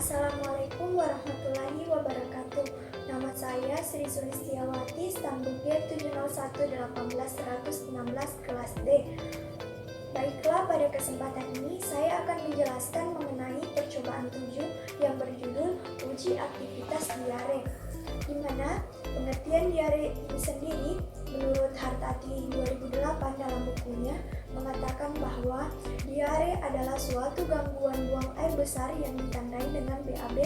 Assalamualaikum warahmatullahi wabarakatuh. Nama saya Sri Sulistiawati, stambuk G701-18116 kelas D. Baiklah, pada kesempatan ini saya akan menjelaskan mengenai percobaan 7 yang berjudul uji aktivitas diare, di mana pengertian diare ini sendiri menurut Hartati 2008 dalam bukunya mengatakan bahwa diare adalah suatu gangguan buang air besar yang ditandai dengan BAB,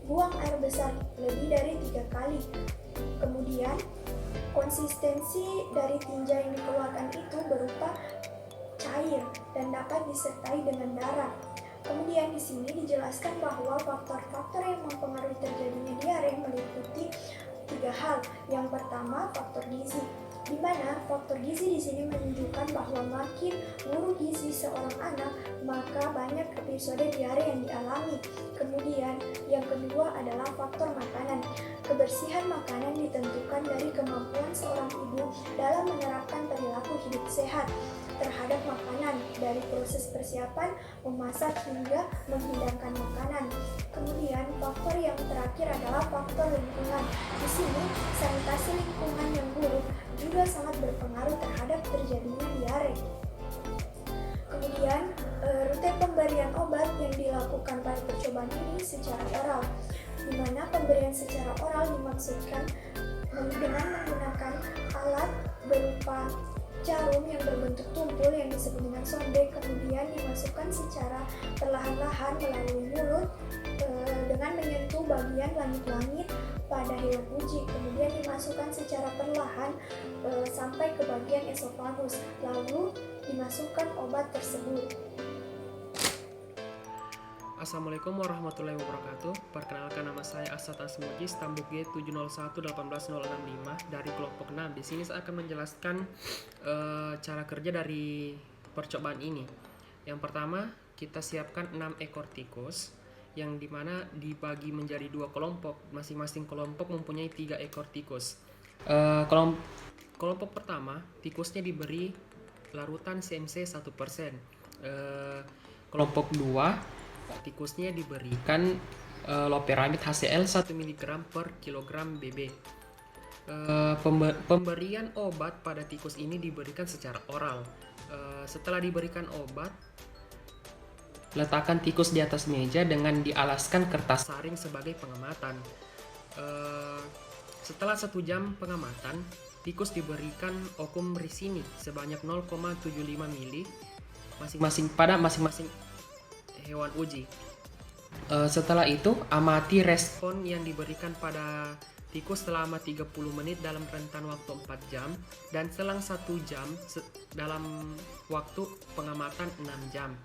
buang air besar lebih dari 3 kali. Kemudian konsistensi dari tinja yang dikeluarkan itu berupa cair dan dapat disertai dengan darah. Kemudian di sini dijelaskan bahwa faktor-faktor yang mempengaruhi terjadinya diare meliputi 3 hal. Yang pertama, faktor gizi, di mana faktor gizi di sini menunjukkan bahwa makin buruk gizi seorang anak, maka banyak episode diare yang dialami. Kemudian yang kedua adalah faktor makanan. Kebersihan makanan ditentukan dari kemampuan seorang ibu dalam menerapkan perilaku hidup sehat terhadap makanan, dari proses persiapan, memasak hingga menghidangkan makanan. Kemudian faktor yang terakhir adalah faktor lingkungan. Di sini sanitasi lingkungan yang buruk juga sangat berpengaruh terhadap terjadinya diare. Kemudian rute pemberian obat yang dilakukan pada percobaan ini secara oral, di mana pemberian secara oral dimaksudkan dengan menggunakan alat berupa jarum yang berbentuk tumpul yang disebut dengan sonde, kemudian dimasukkan secara perlahan-lahan melalui mulut dengan menyentuh bagian langit-langit pada hewan uji, kemudian dimasukkan secara perlahan sampai ke bagian esofagus, lalu dimasukkan obat tersebut. Assalamualaikum warahmatullahi wabarakatuh. Perkenalkan, nama saya Asad Asmuji, stambuk G701-18065 dari kelompok 6. Di sini saya akan menjelaskan cara kerja dari percobaan ini. Yang pertama, kita siapkan 6 ekor tikus yang dimana dibagi menjadi 2 kelompok. Masing-masing kelompok mempunyai 3 ekor tikus. Kelompok pertama, tikusnya diberi larutan CMC 1%. Kelompok 2, tikusnya diberikan loperamid HCl 1 mg per kilogram BB. Pemberian obat pada tikus ini diberikan secara oral. Setelah diberikan obat, letakkan tikus di atas meja dengan dialaskan kertas saring sebagai pengamatan. Setelah 1 jam pengamatan, tikus diberikan okum ricini sebanyak 0,75 ml pada masing-masing hewan uji. Setelah itu, amati respon yang diberikan pada tikus selama 30 menit dalam rentan waktu 4 jam dan selang 1 jam dalam waktu pengamatan 6 jam.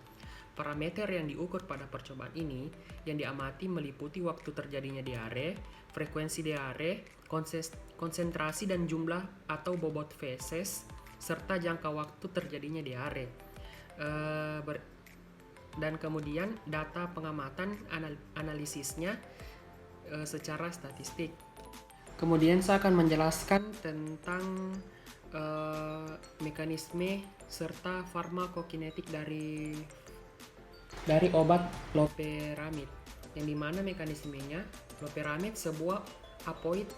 Parameter yang diukur pada percobaan ini yang diamati meliputi waktu terjadinya diare, frekuensi diare, konsentrasi dan jumlah atau bobot feses, serta jangka waktu terjadinya diare. Dan kemudian data pengamatan analisisnya secara statistik. Kemudian saya akan menjelaskan tentang mekanisme serta farmakokinetik dari obat loperamid, yang dimana mekanismenya loperamid sebuah opioid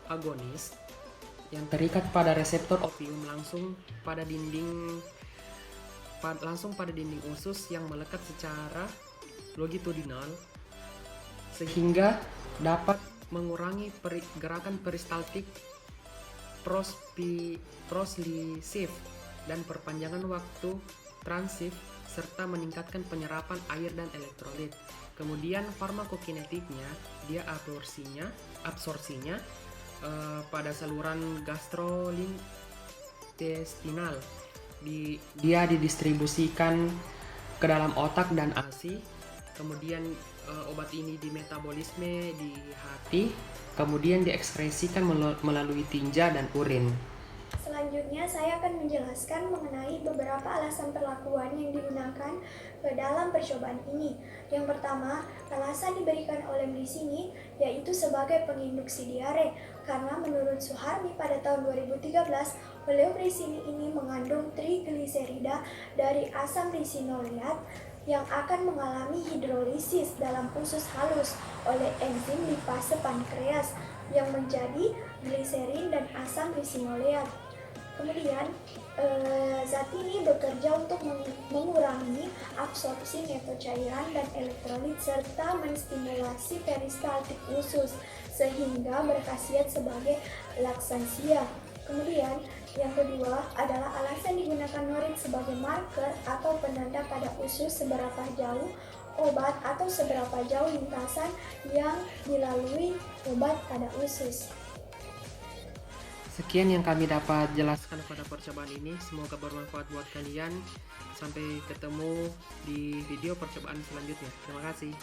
agonis yang terikat pada reseptor opium langsung pada dinding usus yang melekat secara longitudinal sehingga dapat mengurangi gerakan peristaltik proslisif dan perpanjangan waktu transif serta meningkatkan penyerapan air dan elektrolit. Kemudian farmakokinetiknya, dia absorpsinya pada saluran gastrointestinal. Dia didistribusikan ke dalam otak dan ASI. Kemudian obat ini dimetabolisme di hati, kemudian diekskresikan melalui tinja dan urin. Selanjutnya saya akan menjelaskan mengenai beberapa alasan perlakuan yang digunakan dalam percobaan ini. Yang pertama, alasan diberikan oleh di sini yaitu sebagai penginduksi diare, karena menurut Suharmi pada tahun 2013, oleoresini ini mengandung trigliserida dari asam risinoleat yang akan mengalami hidrolisis dalam usus halus oleh enzim di fase pankreas yang menjadi gliserin dan asam risinoleat. Kemudian, zat ini bekerja untuk mengurangi absorpsi metocairan dan elektrolit serta menstimulasi peristaltik usus sehingga berkhasiat sebagai laksansia. Kemudian, yang kedua adalah alasan digunakan norit sebagai marker atau penanda pada usus seberapa jauh obat atau seberapa jauh lintasan yang dilalui obat pada usus. Sekian yang kami dapat jelaskan pada percobaan ini. Semoga bermanfaat buat kalian. Sampai ketemu di video percobaan selanjutnya. Terima kasih.